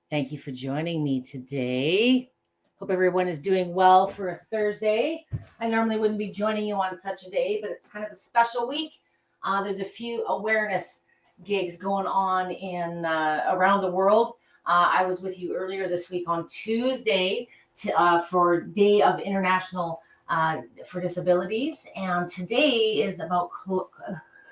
Thank you for joining me today. Hope everyone is doing well for a Thursday. I normally wouldn't be joining you on such a day, but it's kind of a special week. There's a few awareness gigs going on in around the world. I was with you earlier this week on Tuesday for Day of International for Disabilities, and today is about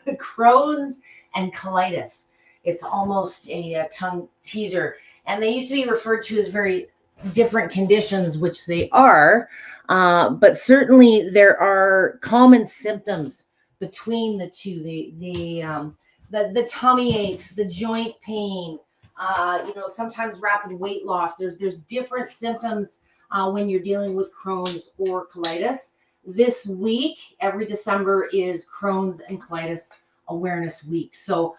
Crohn's and colitis. It's almost a tongue teaser, and they used to be referred to as very different conditions, which they are, but certainly there are common symptoms between the two. The tummy aches, the joint pain, sometimes rapid weight loss. There's different symptoms when you're dealing with Crohn's or colitis. This week, every December is Crohn's and Colitis Awareness Week. So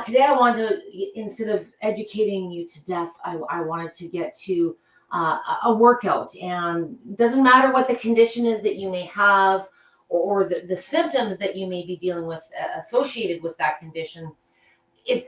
today I wanted to, instead of educating you to death, I wanted to get to a workout. And it doesn't matter what the condition is that you may have or the symptoms that you may be dealing with associated with that condition.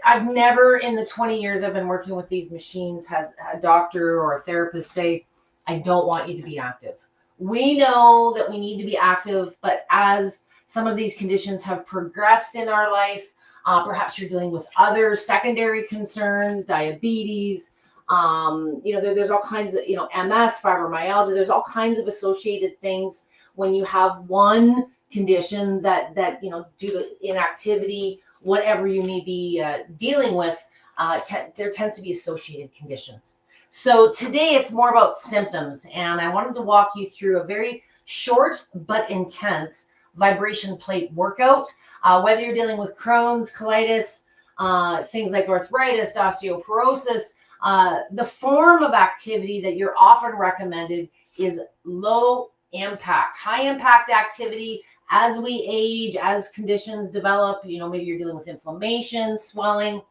I've never, in the 20 years I've been working with these machines, had a doctor or a therapist say, I don't want you to be active. We know that we need to be active, but as some of these conditions have progressed in our life, perhaps you're dealing with other secondary concerns, diabetes, there's all kinds of, MS, fibromyalgia, there's all kinds of associated things when you have one condition that due to inactivity, whatever you may be dealing with, there tends to be associated conditions. So today it's more about symptoms, and I wanted to walk you through a very short but intense vibration plate workout. Whether you're dealing with Crohn's, colitis, things like arthritis, osteoporosis, the form of activity that you're often recommended is low impact. High impact activity as we age, as conditions develop, maybe you're dealing with inflammation, swelling.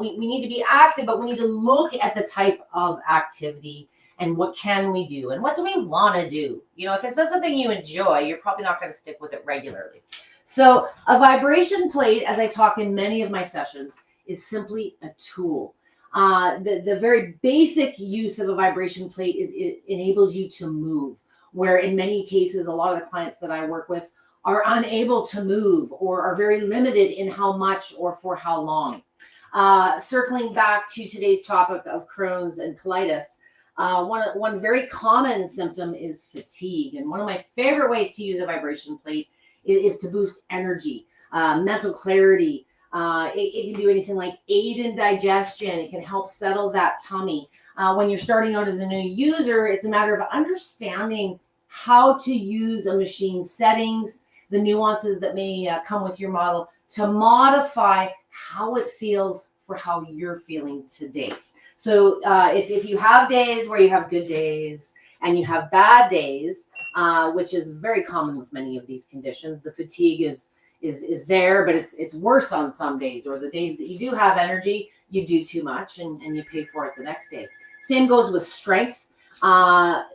We need to be active, but we need to look at the type of activity and what can we do and what do we want to do. If it's not something you enjoy, you're probably not going to stick with it regularly. So a vibration plate, as I talk in many of my sessions, is simply a tool. The very basic use of a vibration plate is it enables you to move, where in many cases, a lot of the clients that I work with are unable to move or are very limited in how much or for how long. Circling back to today's topic of Crohn's and colitis, one very common symptom is fatigue. And one of my favorite ways to use a vibration plate is to boost energy, mental clarity. It can do anything like aid in digestion. It can help settle that tummy. When you're starting out as a new user, it's a matter of understanding how to use a machine's settings, the nuances that may come with your model to modify how it feels for how you're feeling today. So if you have days where you have good days and you have bad days, which is very common with many of these conditions, the fatigue is there, but it's worse on some days, or the days that you do have energy, you do too much and you pay for it the next day. Same goes with strength,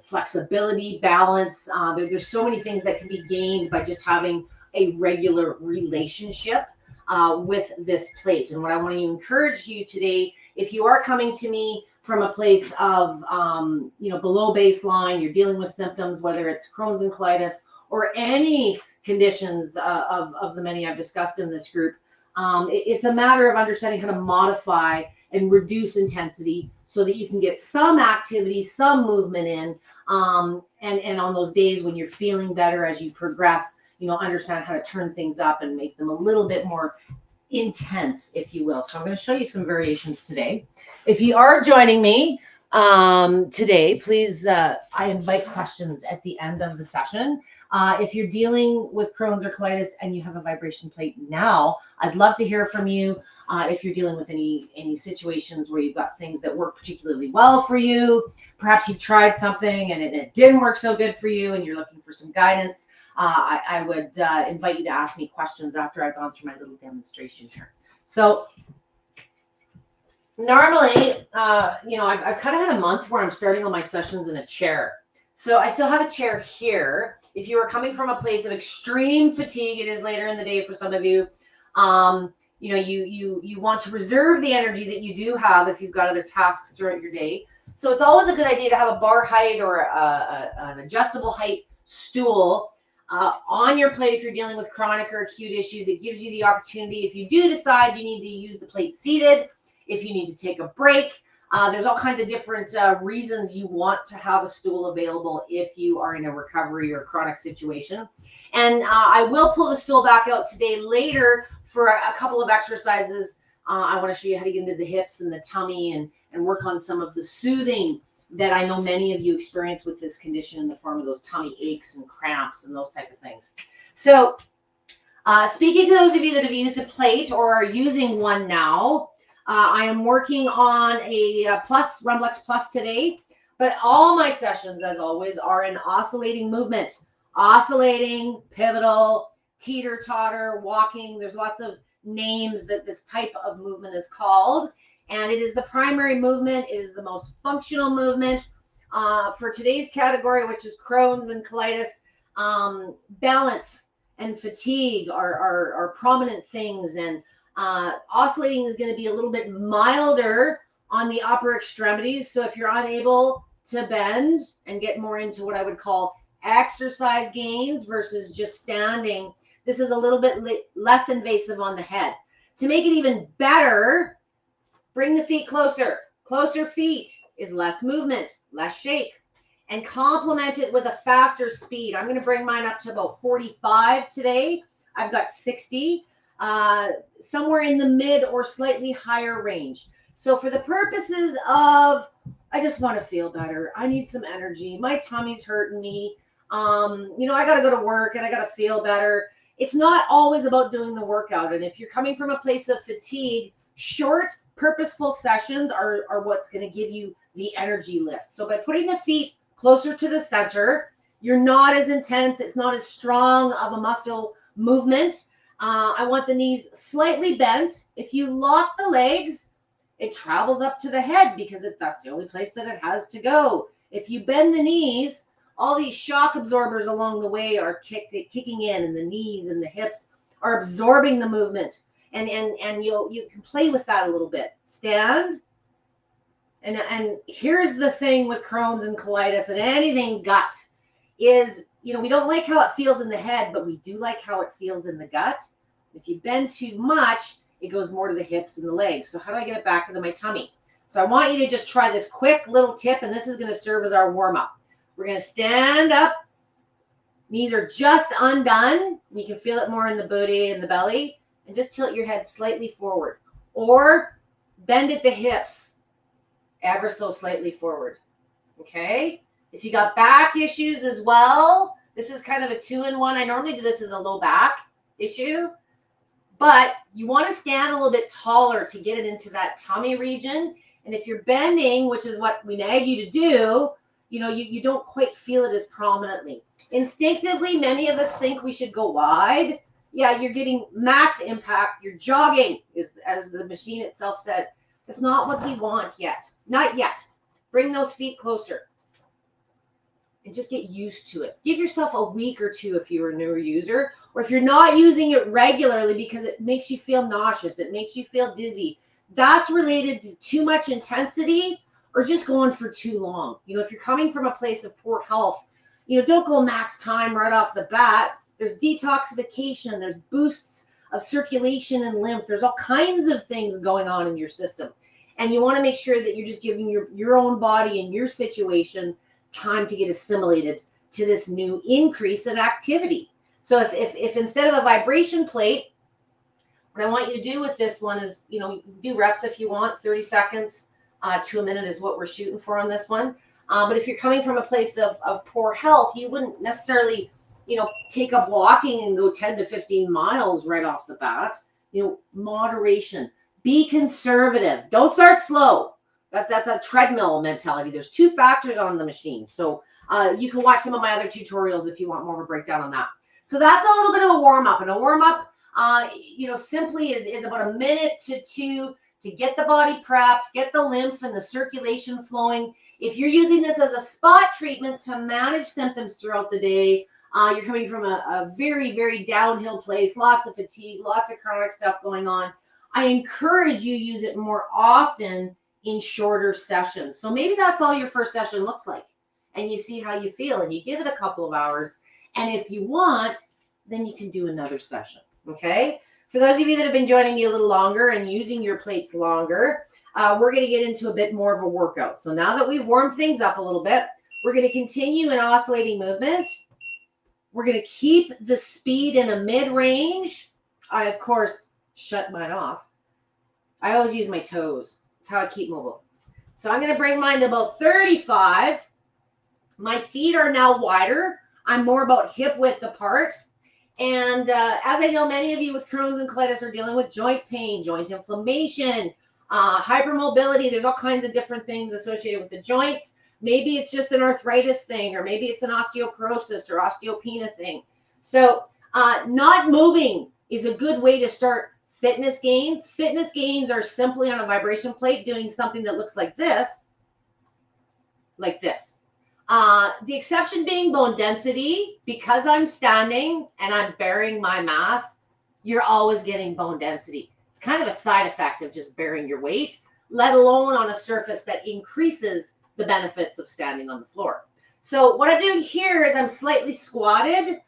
flexibility, balance. There's so many things that can be gained by just having a regular relationship with this plate. And what I want to encourage you today, if you are coming to me from a place of, below baseline, you're dealing with symptoms, whether it's Crohn's and colitis or any conditions of the many I've discussed in this group, it's a matter of understanding how to modify and reduce intensity so that you can get some activity, some movement in, and on those days when you're feeling better as you progress, understand how to turn things up and make them a little bit more intense, if you will. So I'm going to show you some variations today. If you are joining me today, please, I invite questions at the end of the session. If you're dealing with Crohn's or colitis and you have a vibration plate now, I'd love to hear from you. If you're dealing with any situations where you've got things that work particularly well for you, perhaps you've tried something and it didn't work so good for you and you're looking for some guidance, I would invite you to ask me questions after I've gone through my little demonstration here. So normally, I've kind of had a month where I'm starting all my sessions in a chair. So I still have a chair here. If you are coming from a place of extreme fatigue, it is later in the day for some of you. you want to reserve the energy that you do have if you've got other tasks throughout your day. So it's always a good idea to have a bar height or an adjustable height stool on your plate if you're dealing with chronic or acute issues. It gives you the opportunity, if you do decide you need to use the plate seated, if you need to take a break. There's all kinds of different reasons you want to have a stool available if you are in a recovery or chronic situation. And I will pull the stool back out today later for a couple of exercises. I want to show you how to get into the hips and the tummy and work on some of the soothing that I know many of you experience with this condition in the form of those tummy aches and cramps and those type of things. So speaking to those of you that have used a plate or are using one now, I am working on a Rumblex Plus today, but all my sessions, as always, are in oscillating movement. Oscillating, pivotal, teeter-totter, walking. There's lots of names that this type of movement is called, and it is the primary movement. It is the most functional movement. For today's category, which is Crohn's and colitis, balance and fatigue are prominent things, and oscillating is going to be a little bit milder on the upper extremities. So if you're unable to bend and get more into what I would call exercise gains versus just standing, this is a little bit less invasive on the head. To make it even better, bring the feet closer. Closer feet is less movement, less shake, and complement it with a faster speed. I'm going to bring mine up to about 45 today. I've got 60. Somewhere in the mid or slightly higher range. So for the purposes of, I just want to feel better. I need some energy. My tummy's hurting me. I got to go to work and I got to feel better. It's not always about doing the workout. And if you're coming from a place of fatigue, short, purposeful sessions are what's going to give you the energy lift. So by putting the feet closer to the center, you're not as intense. It's not as strong of a muscle movement. I want the knees slightly bent. If you lock the legs, it travels up to the head because that's the only place that it has to go. If you bend the knees, all these shock absorbers along the way are kicking in, and the knees and the hips are absorbing the movement. And you can play with that a little bit. Stand. And here's the thing with Crohn's and colitis and anything gut is, we don't like how it feels in the head, but we do like how it feels in the gut. If you bend too much, it goes more to the hips and the legs. So how do I get it back into my tummy? So I want you to just try this quick little tip, and this is going to serve as our warm-up. We're going to stand up. Knees are just undone. You can feel it more in the booty and the belly. And just tilt your head slightly forward. Or bend at the hips ever so slightly forward. Okay? If you got back issues as well, this is kind of a 2-in-1. I normally do this as a low back issue, but you want to stand a little bit taller to get it into that tummy region. And if you're bending, which is what we nag you to do, you don't quite feel it as prominently. Instinctively, many of us think we should go wide. Yeah, you're getting max impact. You're jogging, as the machine itself said. It's not what we want yet. Not yet. Bring those feet closer. And just get used to it. Give yourself a week or two if you're a newer user, or if you're not using it regularly because it makes you feel nauseous, it makes you feel dizzy. That's related to too much intensity or just going for too long. If you're coming from a place of poor health, don't go max time right off the bat. There's detoxification, there's boosts of circulation and lymph. There's all kinds of things going on in your system. And you want to make sure that you're just giving your own body and your situation time to get assimilated to this new increase in activity. So if instead of a vibration plate, what I want you to do with this one is, you can do reps if you want. 30 seconds to a minute is what we're shooting for on this one. But if you're coming from a place of poor health, you wouldn't necessarily, take up walking and go 10 to 15 miles right off the bat. Moderation. Be conservative. Don't start slow. That's a treadmill mentality. There's 2 factors on the machine. So you can watch some of my other tutorials if you want more of a breakdown on that. So that's a little bit of a warm-up. And a warm-up, simply is about a minute to 2 to get the body prepped, get the lymph and the circulation flowing. If you're using this as a spot treatment to manage symptoms throughout the day, you're coming from a very, very downhill place, lots of fatigue, lots of chronic stuff going on. I encourage you use it more often in shorter sessions. So maybe that's all your first session looks like, and you see how you feel, and you give it a couple of hours. And if you want, then you can do another session, okay? For those of you that have been joining me a little longer and using your plates longer, we're going to get into a bit more of a workout. So now that we've warmed things up a little bit, we're going to continue in oscillating movement. We're going to keep the speed in a mid-range. I, of course, shut mine off. I always use my toes. That's how I keep mobile. So I'm going to bring mine to about 35. My feet are now wider. I'm more about hip width apart. And as I know, many of you with Crohn's and colitis are dealing with joint pain, joint inflammation, hypermobility. There's all kinds of different things associated with the joints. Maybe it's just an arthritis thing, or maybe it's an osteoporosis or osteopenia thing. So not moving is a good way to start fitness gains. Fitness gains are simply on a vibration plate doing something that looks like this. The exception being bone density. Because I'm standing and I'm bearing my mass, you're always getting bone density. It's kind of a side effect of just bearing your weight, let alone on a surface that increases the benefits of standing on the floor. So what I'm doing here is I'm slightly squatted.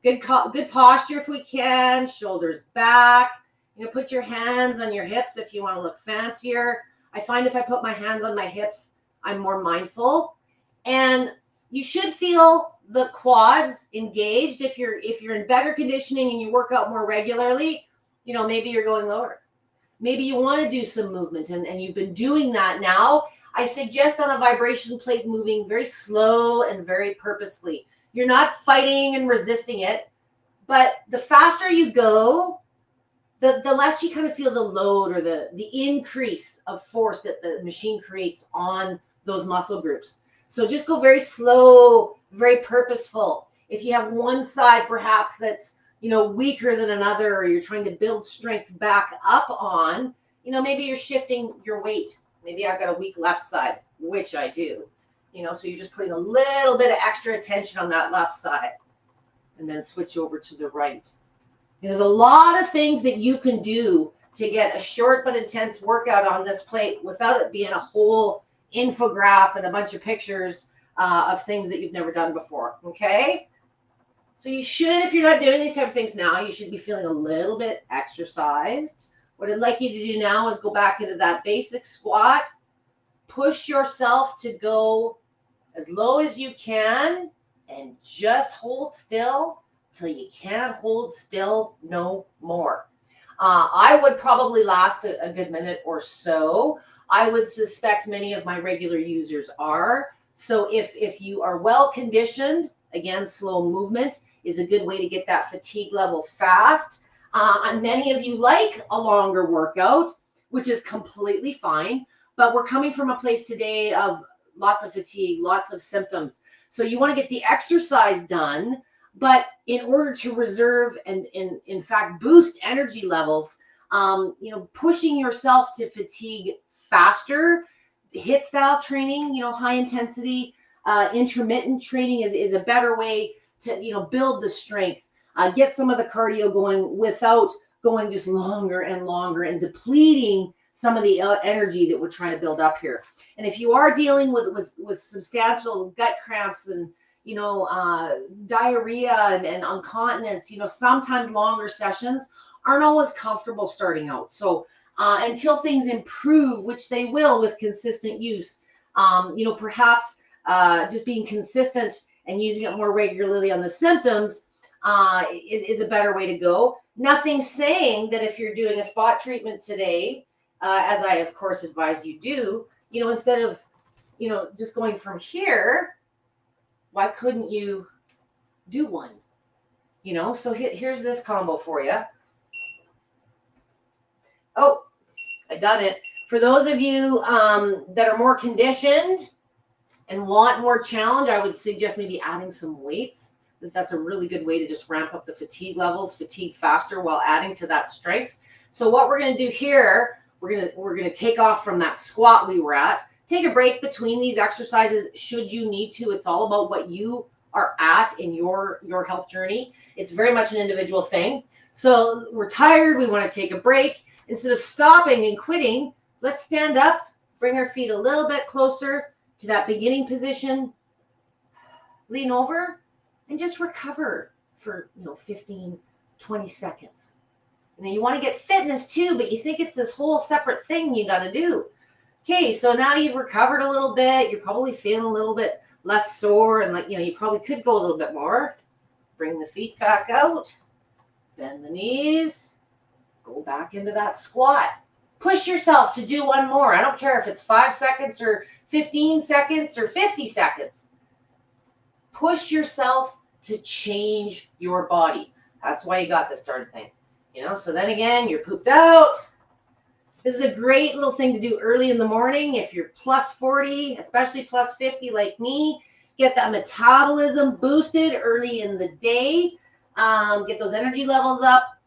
Good posture if we can. Shoulders back. Put your hands on your hips if you want to look fancier. I find if I put my hands on my hips, I'm more mindful. And you should feel the quads engaged. If you're in better conditioning and you work out more regularly, maybe you're going lower. Maybe you want to do some movement and you've been doing that now. I suggest on a vibration plate moving very slow and very purposefully. You're not fighting and resisting it, but the faster you go, the less you kind of feel the load or the increase of force that the machine creates on those muscle groups. So just go very slow, very purposeful. If you have one side perhaps that's, weaker than another, or you're trying to build strength back up on, maybe you're shifting your weight. Maybe I've got a weak left side, which I do, so you're just putting a little bit of extra attention on that left side and then switch over to the right. There's a lot of things that you can do to get a short but intense workout on this plate without it being a whole infograph and a bunch of pictures of things that you've never done before, okay? So you should, if you're not doing these type of things now, you should be feeling a little bit exercised. What I'd like you to do now is go back into that basic squat. Push yourself to go as low as you can and just hold still till you can't hold still no more. I would probably last a good minute or so. I would suspect many of my regular users are. So if you are well conditioned, again, slow movement is a good way to get that fatigue level fast. And many of you like a longer workout, which is completely fine. But we're coming from a place today of lots of fatigue, lots of symptoms. So you want to get the exercise done, but in order to reserve and in fact boost energy levels, pushing yourself to fatigue faster, HIIT style training, high intensity, intermittent training is a better way to, build the strength, get some of the cardio going without going just longer and longer and depleting some of the energy that we're trying to build up here. And if you are dealing with substantial gut cramps and, diarrhea and incontinence, sometimes longer sessions aren't always comfortable starting out. So until things improve, which they will with consistent use, perhaps just being consistent and using it more regularly on the symptoms is a better way to go. Nothing saying that if you're doing a spot treatment today, as I of course advise you do, instead of, just going from here, why couldn't you do one? So here's this combo for you. Oh, I done it. For those of you that are more conditioned and want more challenge, I would suggest maybe adding some weights, because that's a really good way to just ramp up the fatigue levels, fatigue faster while adding to that strength. So what we're going to do here, we're going to take off from that squat we were at, take a break between these exercises should you need to. It's all about what you are at in your health journey. It's very much an individual thing. So we're tired, we want to take a break. instead of stopping and quitting, let's stand up, bring our feet a little bit closer to that beginning position, lean over, and just recover for 15, 20 seconds. And then you want to get fitness too, but you think it's this whole separate thing you got to do. Okay, so now you've recovered a little bit. You're probably feeling a little bit less sore, and you probably could go a little bit more. Bring the feet back out, bend the knees, go back into that squat. Push yourself to do one more. I don't care if it's 5 seconds or 15 seconds or 50 seconds. Push yourself to change your body. That's why you got this darn thing. So then again, you're pooped out. This is a great little thing to do early in the morning. If you're plus 40, especially plus 50 like me, get that metabolism boosted early in the day. Get those energy levels up.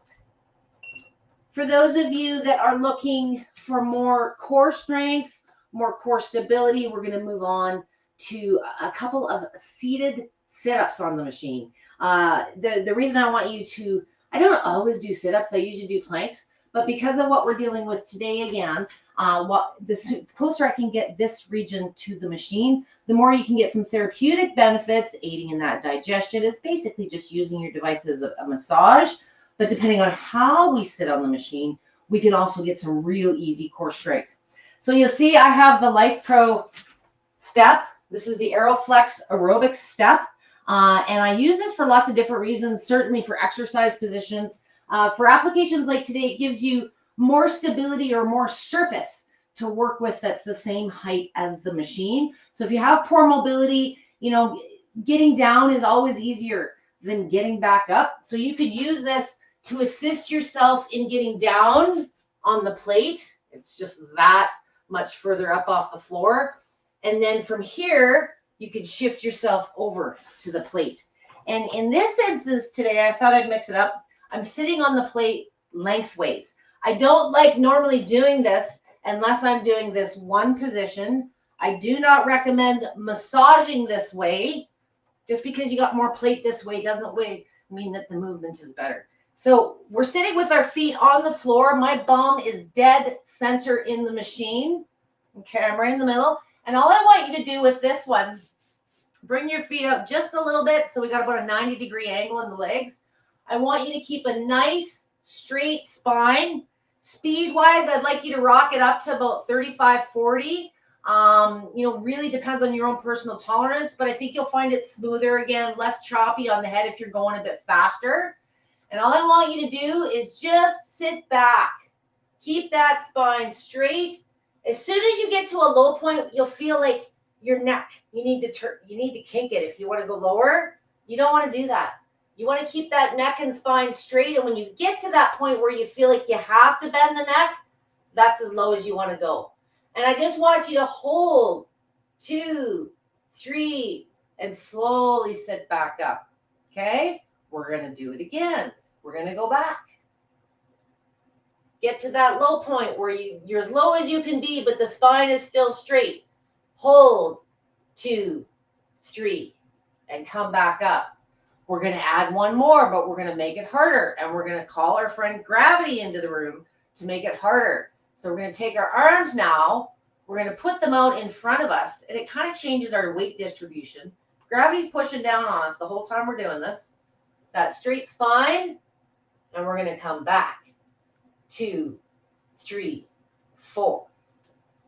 For those of you that are looking for more core strength, more core stability, we're going to move on to a couple of seated sit-ups on the machine. The reason I want you to, I don't always do sit-ups, I usually do planks, but because of what we're dealing with today again, the closer I can get this region to the machine, the more you can get some therapeutic benefits aiding in that digestion. It's basically just using your device as a massage, but depending on how we sit on the machine, we can also get some real easy core strength. So you'll see I have the Lifepro step. This is the Aeroflex aerobics step. And I use this for lots of different reasons, certainly for exercise positions. For applications like today, it gives you more stability or more surface to work with that's the same height as the machine. So if you have poor mobility, getting down is always easier than getting back up. So you could use this to assist yourself in getting down on the plate. It's just that much further up off the floor. And then from here, you could shift yourself over to the plate. And in this instance today, I thought I'd mix it up. I'm sitting on the plate lengthways. I don't like normally doing this unless I'm doing this one position. I do not recommend massaging this way. Just because you got more plate this way doesn't mean that the movement is better. So we're sitting with our feet on the floor. My bum is dead center in the machine. Okay, I'm right in the middle. And all I want you to do with this one, bring your feet up just a little bit. So we got about a 90-degree angle in the legs. I want you to keep a nice straight spine. Speed-wise, I'd like you to rock it up to about 35, 40. Really depends on your own personal tolerance, but I think you'll find it smoother again, less choppy on the head if you're going a bit faster. And all I want you to do is just sit back. Keep that spine straight. As soon as you get to a low point, you'll feel like your neck, you need to kink it. If you want to go lower, you don't want to do that. You want to keep that neck and spine straight. And when you get to that point where you feel like you have to bend the neck, that's as low as you want to go. And I just want you to hold 2, 3, and slowly sit back up. Okay? We're going to do it again. We're going to go back. Get to that low point where you're as low as you can be, but the spine is still straight. Hold 2, 3, and come back up. We're going to add one more, but we're going to make it harder. And we're going to call our friend gravity into the room to make it harder. So we're going to take our arms now. We're going to put them out in front of us. And it kind of changes our weight distribution. Gravity's pushing down on us the whole time we're doing this. That straight spine. And we're going to come back. 2, 3, 4.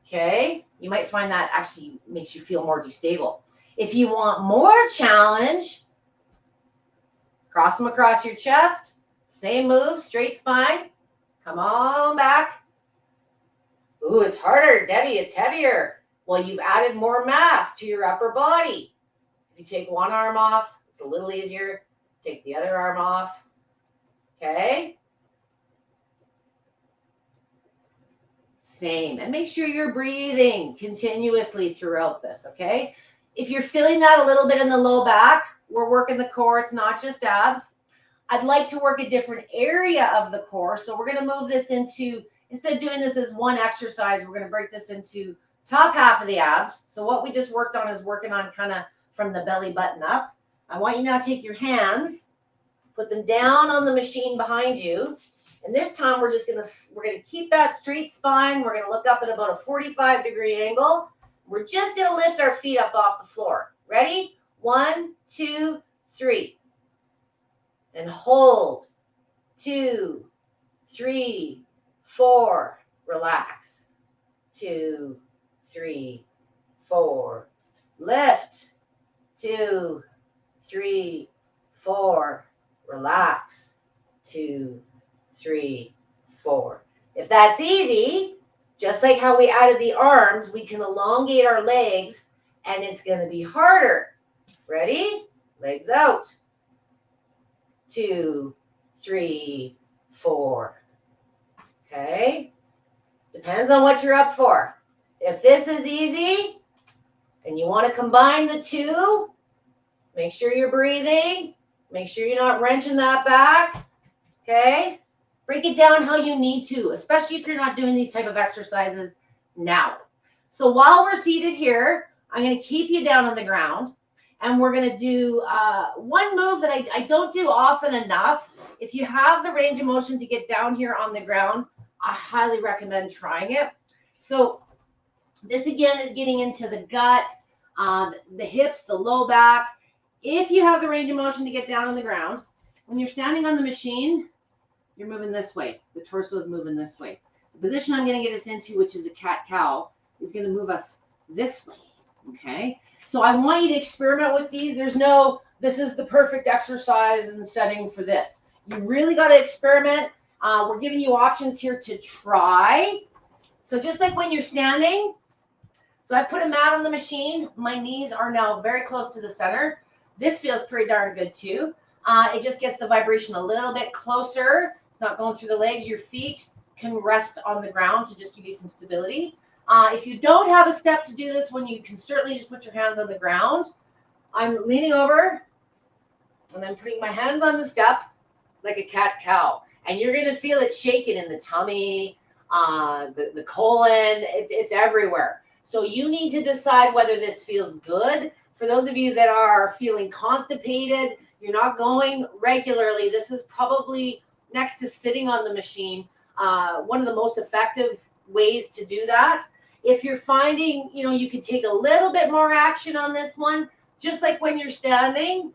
Okay? You might find that actually makes you feel more destable. If you want more challenge, cross them across your chest. Same move, straight spine. Come on back. Ooh, it's harder, Debbie, it's heavier. Well, you've added more mass to your upper body. If you take one arm off, it's a little easier. Take the other arm off. Okay? Same. And make sure you're breathing continuously throughout this, okay? If you're feeling that a little bit in the low back, we're working the core. It's not just abs. I'd like to work a different area of the core. So we're going to move this into, instead of doing this as one exercise, we're going to break this into top half of the abs. So what we just worked on is working on kind of from the belly button up. I want you now to take your hands, put them down on the machine behind you. And this time we're gonna keep that straight spine. We're gonna look up at about a 45-degree angle. We're just gonna lift our feet up off the floor. Ready? 1, 2, 3. And hold. 2, 3, 4. Relax. 2, 3, 4. Lift. 2, 3, 4. Relax. 2, 3, 4. If that's easy, just like how we added the arms, we can elongate our legs, and it's going to be harder. Ready? Legs out. 2, 3, 4. Okay? Depends on what you're up for. If this is easy and you want to combine the two, make sure you're breathing. Make sure you're not wrenching that back. Okay? Break it down how you need to, especially if you're not doing these type of exercises now. So while we're seated here, I'm going to keep you down on the ground, and we're going to do one move that I don't do often enough. If you have the range of motion to get down here on the ground, I highly recommend trying it. So this again is getting into the gut, the hips, the low back. If you have the range of motion to get down on the ground, when you're standing on the machine, you're moving this way. The torso is moving this way. The position I'm going to get us into, which is a cat-cow, is going to move us this way, okay? So I want you to experiment with these. There's no, this is the perfect exercise and setting for this. You really got to experiment. We're giving you options here to try. So just like when you're standing, so I put a mat on the machine. My knees are now very close to the center. This feels pretty darn good too. It just gets the vibration a little bit closer. It's not going through the legs. Your feet can rest on the ground to just give you some stability. If you don't have a step to do this one, you can certainly just put your hands on the ground. I'm leaning over, and I'm putting my hands on the step like a cat-cow. And you're going to feel it shaking in the tummy, the colon. It's everywhere. So you need to decide whether this feels good. For those of you that are feeling constipated, you're not going regularly, this is probably, next to sitting on the machine, one of the most effective ways to do that. If you're finding, you can take a little bit more action on this one, just like when you're standing,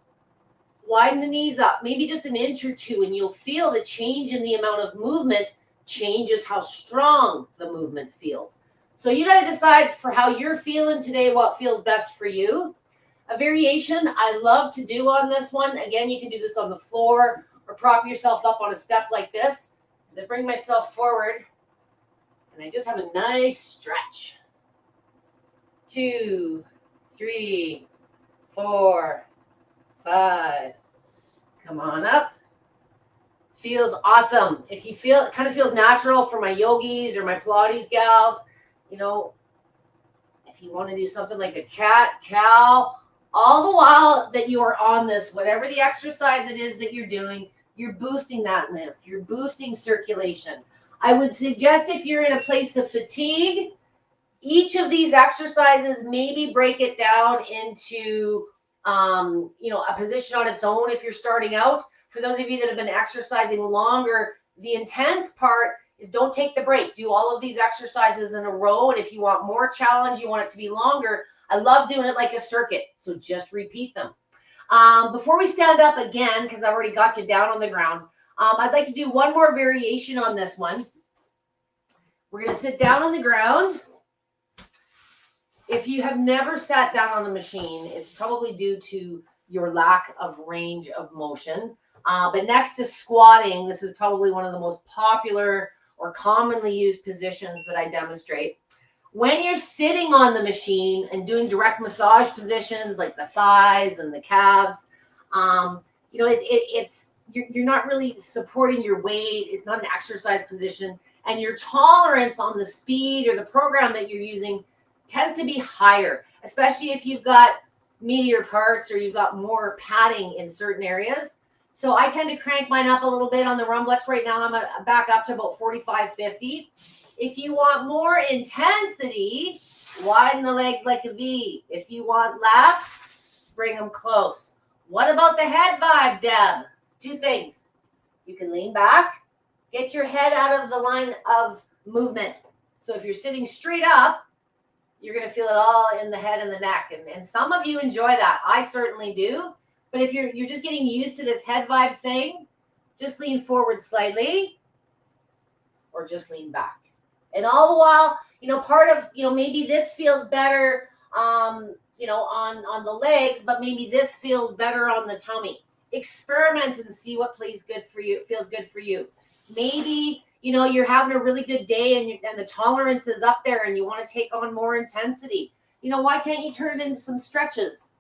widen the knees up, maybe just an inch or two, and you'll feel the change in the amount of movement changes how strong the movement feels. So you got to decide for how you're feeling today, what feels best for you. A variation I love to do on this one, again, you can do this on the floor or prop yourself up on a step like this. I bring myself forward, and I just have a nice stretch. 2, 3, 4, 5. Come on up. Feels awesome. If you feel, it kind of feels natural for my yogis or my Pilates gals. If you want to do something like a cat-cow, all the while that you are on this, whatever the exercise it is that you're doing, you're boosting that lymph. You're boosting circulation. I would suggest if you're in a place of fatigue, each of these exercises, maybe break it down into, a position on its own if you're starting out. For those of you that have been exercising longer, the intense part is don't take the break. Do all of these exercises in a row. And if you want more challenge, you want it to be longer, I love doing it like a circuit. So just repeat them. Before we stand up again, because I've already got you down on the ground, I'd like to do one more variation on this one. We're going to sit down on the ground. If you have never sat down on a machine, it's probably due to your lack of range of motion. But next to squatting, this is probably one of the most popular or commonly used positions that I demonstrate. When you're sitting on the machine and doing direct massage positions like the thighs and the calves, you're not really supporting your weight. It's not an exercise position, and your tolerance on the speed or the program that you're using tends to be higher, especially if you've got meatier parts or you've got more padding in certain areas. So I tend to crank mine up a little bit on the Rumble-X. Right now I'm back up to about 45, 50. If you want more intensity, widen the legs like a V. If you want less, bring them close. What about the head vibe, Deb? 2 things. You can lean back, Get your head out of the line of movement. So if you're sitting straight up, you're going to feel it all in the head and the neck. And some of you enjoy that. I certainly do. But if you're just getting used to this head vibe thing, just lean forward slightly or just lean back. And all the while, part of, maybe this feels better, on the legs, but maybe this feels better on the tummy. Experiment and see what feels good for you. Maybe, you're having a really good day and the tolerance is up there and you want to take on more intensity. Why can't you turn it into some stretches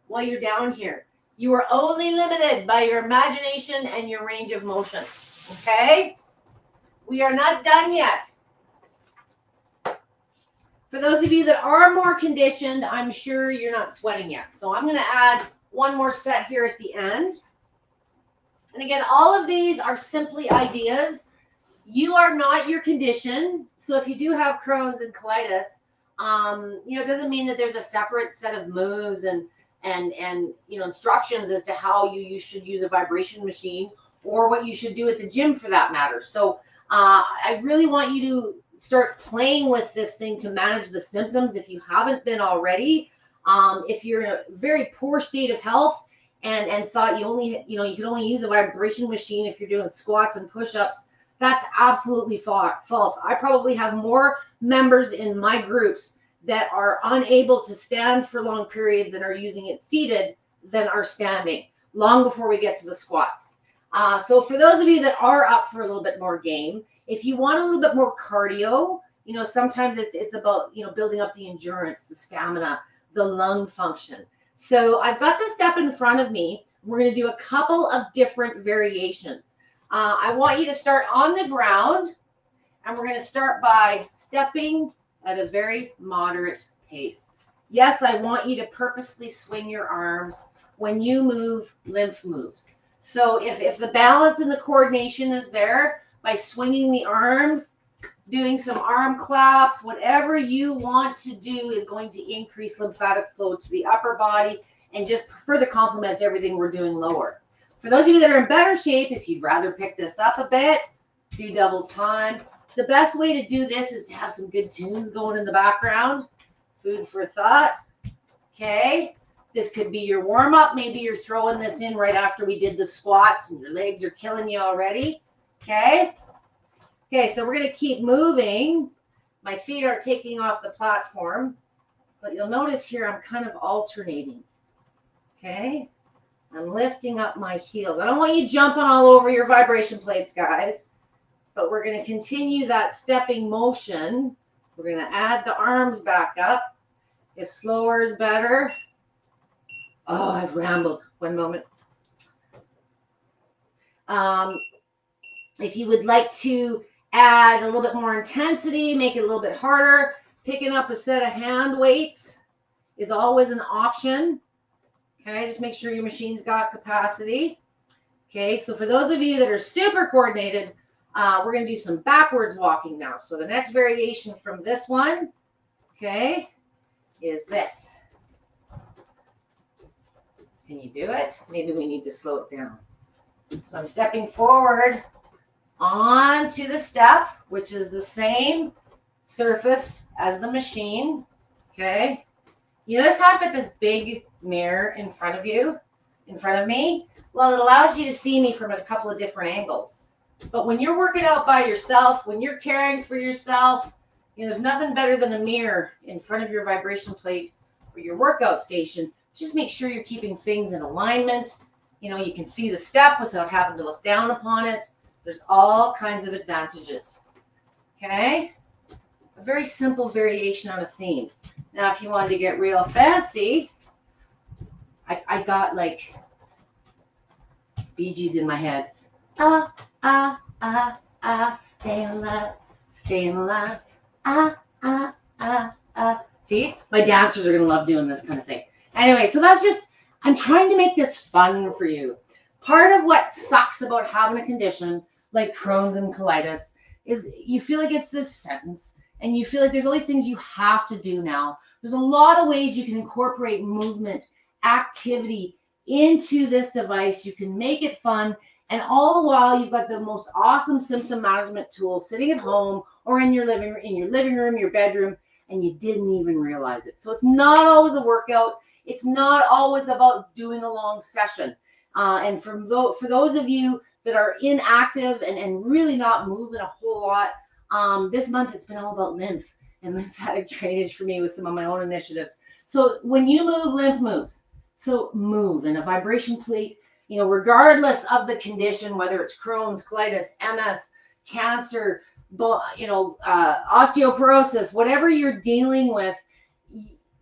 while you're down here? You are only limited by your imagination and your range of motion. Okay? We are not done yet. For those of you that are more conditioned, I'm sure you're not sweating yet. So I'm going to add one more set here at the end. And again, all of these are simply ideas. You are not your condition. So if you do have Crohn's and colitis, it doesn't mean that there's a separate set of moves and instructions as to how you should use a vibration machine or what you should do at the gym for that matter. So I really want you to start playing with this thing to manage the symptoms if you haven't been already. If you're in a very poor state of health and thought you could only use a vibration machine if you're doing squats and push-ups, that's absolutely false. I probably have more members in my groups that are unable to stand for long periods and are using it seated than are standing, long before we get to the squats. So for those of you that are up for a little bit more game, if you want a little bit more cardio, sometimes it's about, building up the endurance, the stamina, the lung function. So I've got the step in front of me. We're going to do a couple of different variations. I want you to start on the ground, and we're going to start by stepping at a very moderate pace. Yes, I want you to purposely swing your arms. When you move, lymph moves. So if the balance and the coordination is there, by swinging the arms, doing some arm claps, whatever you want to do is going to increase lymphatic flow to the upper body and just further complement everything we're doing lower. For those of you that are in better shape, if you'd rather pick this up a bit, do double time. The best way to do this is to have some good tunes going in the background. Food for thought. Okay. This could be your warm up. Maybe you're throwing this in right after we did the squats and your legs are killing you already. Okay. Okay, so we're going to keep moving. My feet are taking off the platform, but you'll notice here I'm kind of alternating. Okay. I'm lifting up my heels. I don't want you jumping all over your vibration plates, guys, but we're going to continue that stepping motion. We're going to add the arms back up. If slower is better. Oh, I've rambled. One moment. If you would like to add a little bit more intensity, make it a little bit harder, picking up a set of hand weights is always an option. Okay, just make sure your machine's got capacity. Okay, so for those of you that are super coordinated, we're going to do some backwards walking now. So the next variation from this one, okay, is this. Can you do it? Maybe we need to slow it down. So I'm stepping forward onto the step, which is the same surface as the machine. Okay. You notice how I've got this big mirror in front of me? Well, it allows you to see me from a couple of different angles. But when you're working out by yourself, when you're caring for yourself, there's nothing better than a mirror in front of your vibration plate or your workout station. Just make sure you're keeping things in alignment. You can see the step without having to look down upon it. There's all kinds of advantages. Okay? A very simple variation on a theme. Now, if you wanted to get real fancy, I got like Bee Gees in my head. Stay alive, stay alive. See? My dancers are going to love doing this kind of thing. Anyway, so that's just, I'm trying to make this fun for you. Part of what sucks about having a condition like Crohn's and colitis is you feel like it's this sentence and you feel like there's all these things you have to do now. There's a lot of ways you can incorporate movement, activity into this device. You can make it fun And all the while, you've got the most awesome symptom management tool sitting at home or in your living room, your bedroom, and you didn't even realize it. So it's not always a workout. It's not always about doing a long session. And for those of you that are inactive and really not moving a whole lot, this month it's been all about lymph and lymphatic drainage for me with some of my own initiatives. So when you move, lymph moves. So move. And a vibration plate, regardless of the condition, whether it's Crohn's, colitis, MS, cancer, osteoporosis, whatever you're dealing with,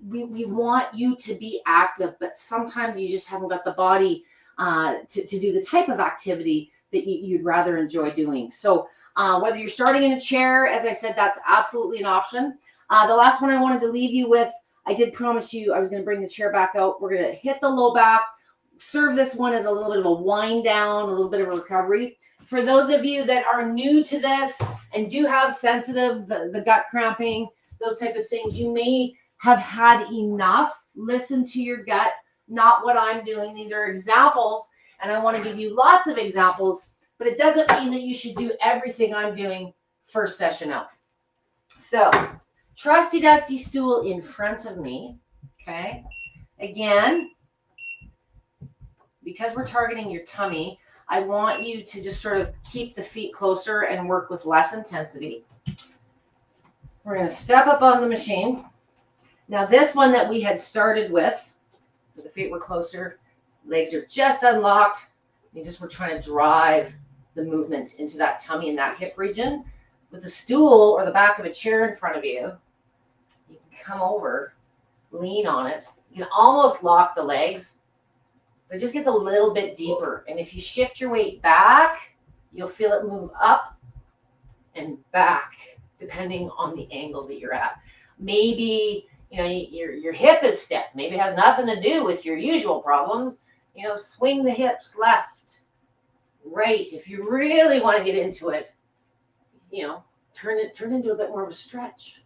we want you to be active, but sometimes you just haven't got the body to do the type of activity that you'd rather enjoy doing. So whether you're starting in a chair, as I said, that's absolutely an option. The last one I wanted to leave you with, I did promise you I was going to bring the chair back out. We're going to hit the low back, serve this one as a little bit of a wind down, a little bit of a recovery. For those of you that are new to this and do have sensitive, the gut cramping, those type of things, you may have had enough. Listen to your gut, not what I'm doing. These are examples, and I want to give you lots of examples, but it doesn't mean that you should do everything I'm doing first session out. So, trusty dusty stool in front of me, okay? Again, because we're targeting your tummy, I want you to just sort of keep the feet closer and work with less intensity. We're going to step up on the machine. Now this one that we had started with, the feet were closer, legs are just unlocked. We're trying to drive the movement into that tummy and that hip region. With the stool or the back of a chair in front of you, you can come over, lean on it. You can almost lock the legs, but it just gets a little bit deeper. And if you shift your weight back, you'll feel it move up and back, depending on the angle that you're at. Maybe, your hip is stiff. Maybe it has nothing to do with your usual problems. Swing the hips left, right. If you really want to get into it, turn into a bit more of a stretch.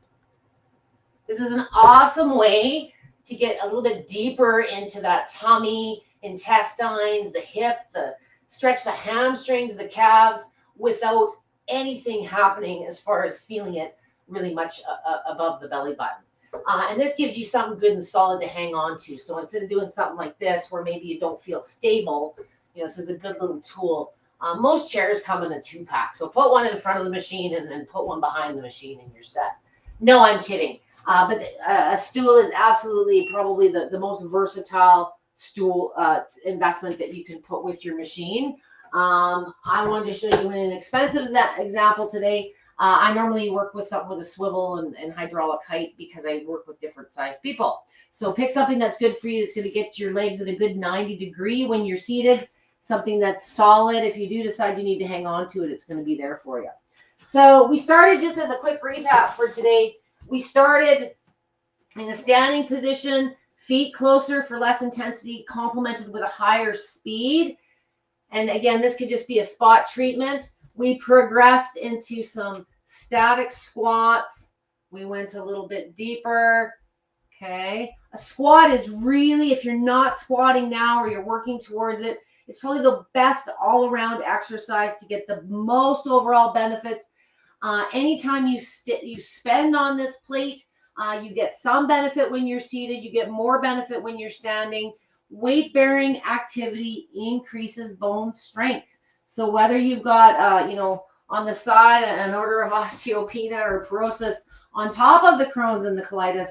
This is an awesome way to get a little bit deeper into that tummy, intestines, the hip, stretch the hamstrings, the calves, without anything happening as far as feeling it really much above the belly button. And this gives you something good and solid to hang on to. So instead of doing something like this, where maybe you don't feel stable, this is a good little tool. Most chairs come in a 2-pack. So put one in front of the machine and then put one behind the machine and you're set. No, I'm kidding. But a stool is absolutely probably the most versatile stool investment that you can put with your machine. I wanted to show you an inexpensive example today. I normally work with something with a swivel and hydraulic height because I work with different size people. So pick something that's good for you. That's going to get your legs at a good 90 degree when you're seated. Something that's solid. If you do decide you need to hang on to it, it's going to be there for you. So we started, just as a quick recap for today, we started in a standing position, feet closer for less intensity, complemented with a higher speed. And again, this could just be a spot treatment. We progressed into some static squats. We went a little bit deeper. Okay. A squat is really, if you're not squatting now or you're working towards it, it's probably the best all-around exercise to get the most overall benefits. Anytime you spend on this plate, you get some benefit when you're seated. You get more benefit when you're standing. Weight-bearing activity increases bone strength. So whether you've got, on the side an order of osteopenia or porosis on top of the Crohn's and the colitis,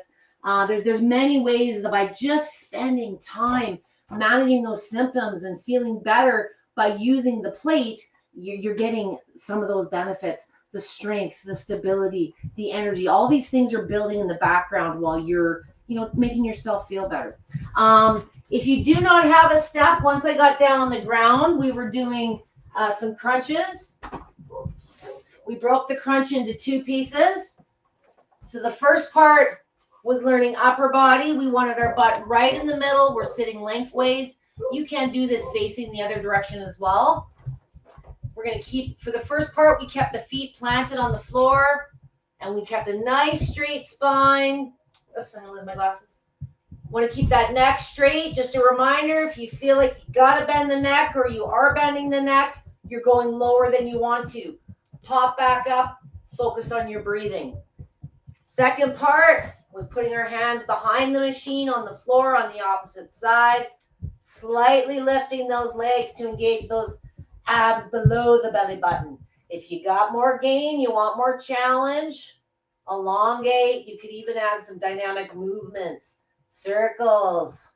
there's many ways that by just spending time managing those symptoms and feeling better by using the plate, you're getting some of those benefits, the strength, the stability, the energy. All these things are building in the background while you're, making yourself feel better. If you do not have a step, once I got down on the ground, we were doing some crunches. We broke the crunch into 2 pieces. So the first part was learning upper body. We wanted our butt right in the middle. We're sitting lengthways. You can do this facing the other direction as well. We're going to keep, for the first part, we kept the feet planted on the floor and we kept a nice straight spine. Oops, I'm going to lose my glasses. Want to keep that neck straight. Just a reminder, if you feel like you got to bend the neck or you are bending the neck, you're going lower than you want to. Pop back up, focus on your breathing. Second part was putting our hands behind the machine on the floor on the opposite side, slightly lifting those legs to engage those abs below the belly button. If you got more gain, you want more challenge, elongate. You could even add some dynamic movements, circles.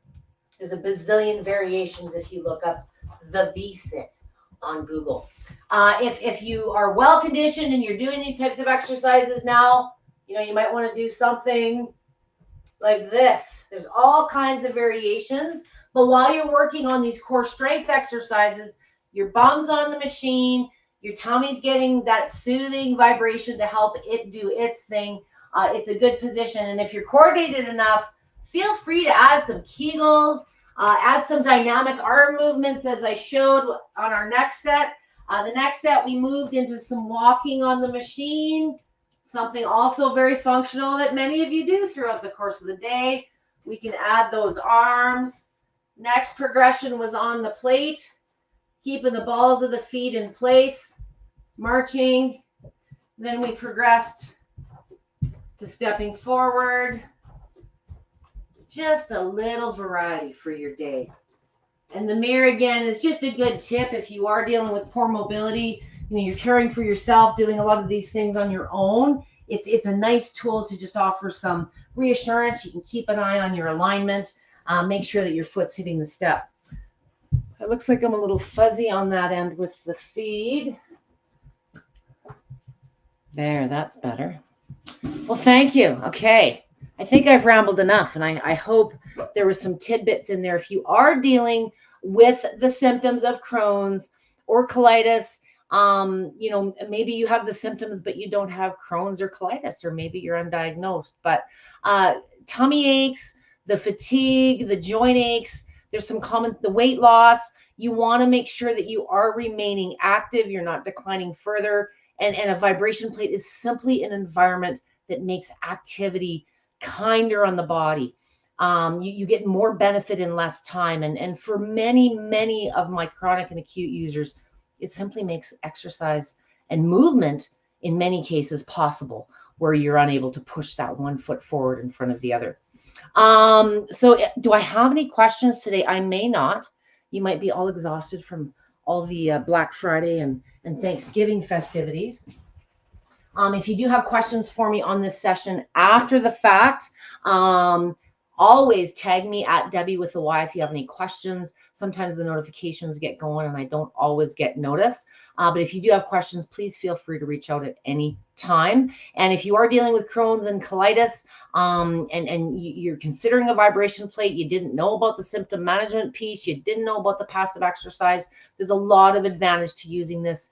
There's a bazillion variations if you look up the V-sit on Google. If you are well conditioned and you're doing these types of exercises now, you might want to do something like this. There's all kinds of variations, but while you're working on these core strength exercises, your bum's on the machine, your tummy's getting that soothing vibration to help it do its thing. It's a good position, and if you're coordinated enough, feel free to add some Kegels, add some dynamic arm movements as I showed on our next set. The next set, we moved into some walking on the machine, something also very functional that many of you do throughout the course of the day. We can add those arms. Next progression was on the plate, keeping the balls of the feet in place, marching. Then we progressed to stepping forward. Just a little variety for your day. And the mirror, again, is just a good tip if you are dealing with poor mobility. You're caring for yourself, doing a lot of these things on your own. It's a nice tool to just offer some reassurance. You can keep an eye on your alignment. Make sure that your foot's hitting the step. It looks like I'm a little fuzzy on that end with the feed. There, that's better. Well, thank you. Okay. I think I've rambled enough, and I hope there was some tidbits in there. If you are dealing with the symptoms of Crohn's or colitis, maybe you have the symptoms, but you don't have Crohn's or colitis, or maybe you're undiagnosed. But tummy aches, the fatigue, the joint aches, there's some common, the weight loss. You want to make sure that you are remaining active. You're not declining further. And a vibration plate is simply an environment that makes activity kinder on the body. You get more benefit in less time. And for many of my chronic and acute users, it simply makes exercise and movement in many cases possible where you're unable to push that one foot forward in front of the other. So do I have any questions today? I may not. You might be all exhausted from all the Black Friday and Thanksgiving festivities. If you do have questions for me on this session after the fact, always tag me at Debby with the Y if you have any questions. Sometimes the notifications get going and I don't always get notice. But if you do have questions, please feel free to reach out at any time. And if you are dealing with Crohn's and colitis, and you're considering a vibration plate, you didn't know about the symptom management piece, you didn't know about the passive exercise, there's a lot of advantage to using this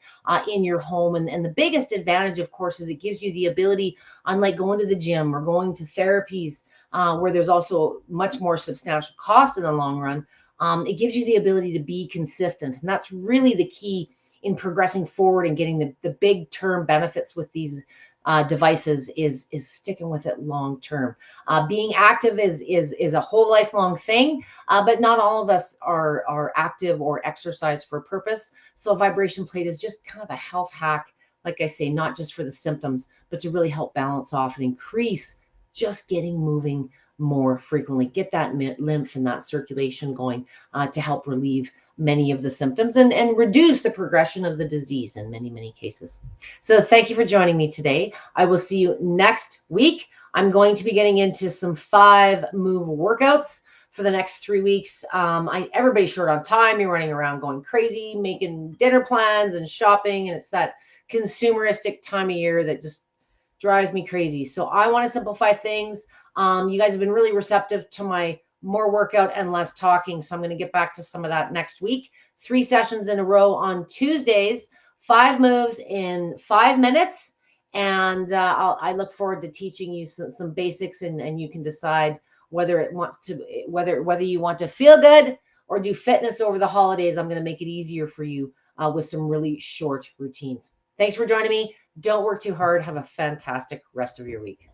in your home. And the biggest advantage, of course, is it gives you the ability, unlike going to the gym or going to therapies, where there's also much more substantial cost in the long run, it gives you the ability to be consistent. And that's really the key in progressing forward and getting the big term benefits with these devices is sticking with it long term. Being active is a whole lifelong thing, but not all of us are active or exercise for a purpose. So a vibration plate is just kind of a health hack, like I say, not just for the symptoms, but to really help balance off and increase just getting moving more frequently, get that lymph and that circulation going to help relieve many of the symptoms and reduce the progression of the disease in many cases. So thank you for joining me today. I will see you next week. I'm going to be getting into some 5 move workouts for the next 3 weeks. Everybody's short on time. You're running around going crazy, making dinner plans and shopping. And it's that consumeristic time of year that just drives me crazy. So I want to simplify things. You guys have been really receptive to my more workout and less talking. So I'm going to get back to some of that next week. 3 sessions in a row on Tuesdays, 5 moves in 5 minutes. And I look forward to teaching you some basics, and you can decide whether you want to feel good or do fitness over the holidays. I'm going to make it easier for you with some really short routines. Thanks for joining me. Don't work too hard. Have a fantastic rest of your week.